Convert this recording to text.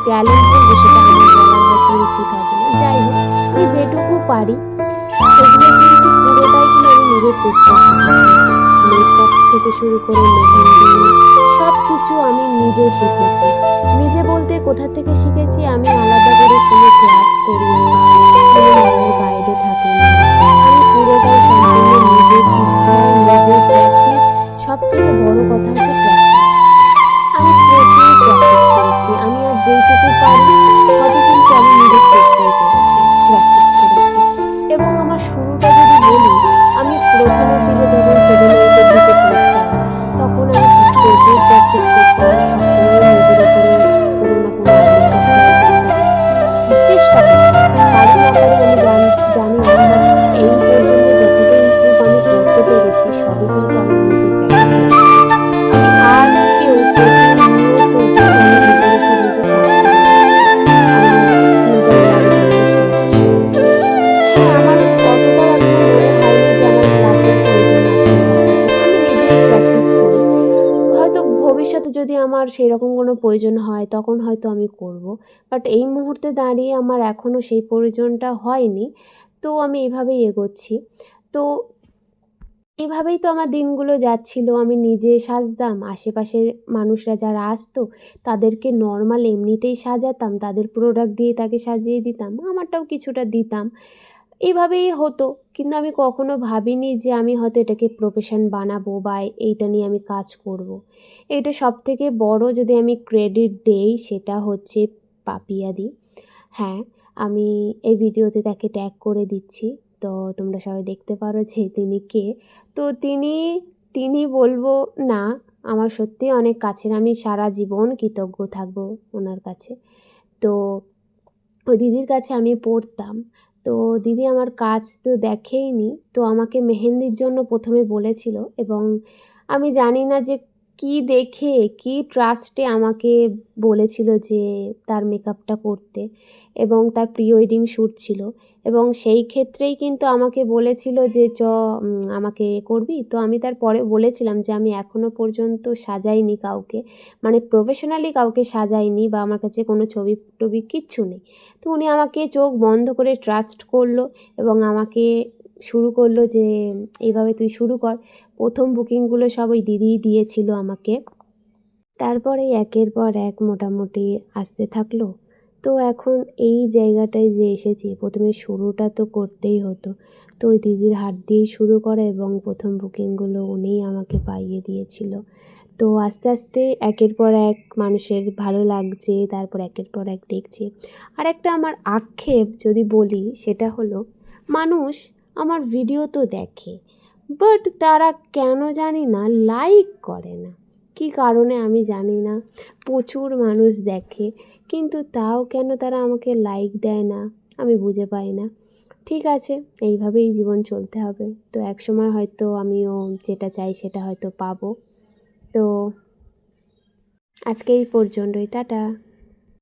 Talent বলবো সেটা আমার বলার মতো উচিত হবে না। যাই হোক, আমি যেটুকু পারি সেগুলো কিন্তু পুরোটাই কিন্তু আমি নিজের চেষ্টা শিখেছি। মেকআপ থেকে শুরু করে মেহেন্দি সব কিছু আমি নিজে শিখেছি। নিজে বলতে কোথা থেকে শিখেছি, আমি আলাদা করে কোনো ক্লাস করিনি, কোনো ম্যামের গাইডে থাকিনি। আমি পুরোটাই সম্পূর্ণ নিজের ইচ্ছায়, নিজের প্র্যাকটিস। সব থেকে বড় কথা হচ্ছে প্র্যাকটিস। আমি প্রচুর প্র্যাকটিস করেছি। আমি আর যেইটুকু পারি সবই কিন্তু আমি নিজের চেষ্টায় করেছি, প্র্যাকটিস করেছি। এবং আমার শুরুটা যদি বলি, আমি প্রথমের দিকে যখন 7-8 দিকে পড়তাম, তখন আমি প্রচুর প্র্যাকটিস করতাম। সবসময় নিজের উপরে কোনো না কোনো মেকআপ ট্রাই করতাম, চেষ্টা করতাম। পারি না পারি আমি জানি না, বাট এই পর্যন্ত যতটা ইমপ্রুভ আমি করতে পেরেছি সবই কিন্তু আমার নিজের প্র্যাকটিসের জন্য। আমি আজকেও প্রতিনিয়ত কিন্তু আমি নিজের উপর নিজে কাজ করে যাচ্ছি। আমার স্কিনটা ডেভেলপমেন্টের প্রচেষ্টা চলছে। হ্যাঁ, আমার অতটাও এখনো মনে হয়নি যে আমার ক্লাসের প্রয়োজন আছে বা কিছু। আমি নিজেই প্র্যাকটিস করি। হয়তো ভবিষ্যতে যদি আমার সেরকম কোনো প্রয়োজন হয় তখন হয়তো আমি করব। বাট এই মুহূর্তে দাঁড়িয়ে আমার এখনো সেই প্রয়োজনটা হয়নি। তো আমি এভাবেই এগোচ্ছি। তো এভাবেই তো আমার দিনগুলো যাচ্ছিল। আমি নিজে সাজতাম, আশেপাশে মানুষরা যারা আসতো তাদেরকে নরমাল এমনিতেই সাজাতাম, তাদের প্রোডাক্ট দিয়ে তাকে সাজিয়ে দিতাম, আমারটাও কিছুটা দিতাম। এভাবেই হতো। কিন্তু আমি কখনো ভাবিনি যে আমি হয়তো এটাকে প্রফেশন বানাবো বা এইটা নিয়ে আমি কাজ করব। এটা সবথেকে বড় যদি আমি ক্রেডিট দেই সেটা হচ্ছে পাপিয়াদি। হ্যাঁ, আমি এই ভিডিওতে তাকে ট্যাগ করে দিচ্ছি। তো তোমরা সবাই দেখতে পারো যে তিনি কে। তো তিনি বলবো না, আমার সত্যিই অনেক কাছের। আমি সারা জীবন কৃতজ্ঞ থাকবো ওনার কাছে। তো ওই দিদির কাছে আমি পড়তাম। তো দিদি আমার কাজ তো দেখেইনি। তো আমাকে মেহেন্দির জন্য ১ম এ বলেছিল এবং আমি জানি না যে কি দেখে, কি ট্রাস্টে আমাকে বলেছিল যে তার মেকআপটা করতে এবং তার প্রি ওয়েডিং শ্যুট ছিল এবং সেই ক্ষেত্রেই কিন্তু আমাকে বলেছিল যে আমাকে করবি? তো আমি তারপরে বলেছিলাম যে আমি এখনো পর্যন্ত সাজাইনি কাউকে। মানে প্রফেশনালি কাউকে সাজাইনি বা আমার কাছে কোনো ছবি-টবি কিচ্ছু নেই। তো উনি আমাকে চোখ বন্ধ করে ট্রাস্ট করলো এবং আমাকে শুরু করলো যে এইভাবে তুই শুরু কর। ১ম বুকিংগুলো সব ওই দিদিই দিয়েছিল আমাকে। তারপরেই একের পর এক মোটামুটি আসতে থাকলো। তো এখন এই জায়গাটায় যে এসেছি, ১ম এ শুরুটা তো করতেই হতো। তো ওই দিদির হাত দিয়েই শুরু করা এবং ১ম বুকিংগুলো উনিই আমাকে পাইয়ে দিয়েছিল। তো আস্তে আস্তে একের পর এক মানুষের ভালো লাগছে, তারপর একের পর এক দেখছি। আরেকটা আমার আক্ষেপ যদি বলি সেটা হলো, মানুষ আমার ভিডিও তো দেখে, বাট তারা কেন জানি না লাইক করে না। কী কারণে আমি জানি না। প্রচুর মানুষ দেখে কিন্তু তাও কেন তারা আমাকে লাইক দেয় না, আমি বুঝে পাই না। ঠিক আছে, এইভাবেই জীবন চলতে হবে। তো একসময় হয়তো আমিও যেটা চাই সেটা হয়তো পাবো। তো আজকে এই পর্যন্তই। টাটা।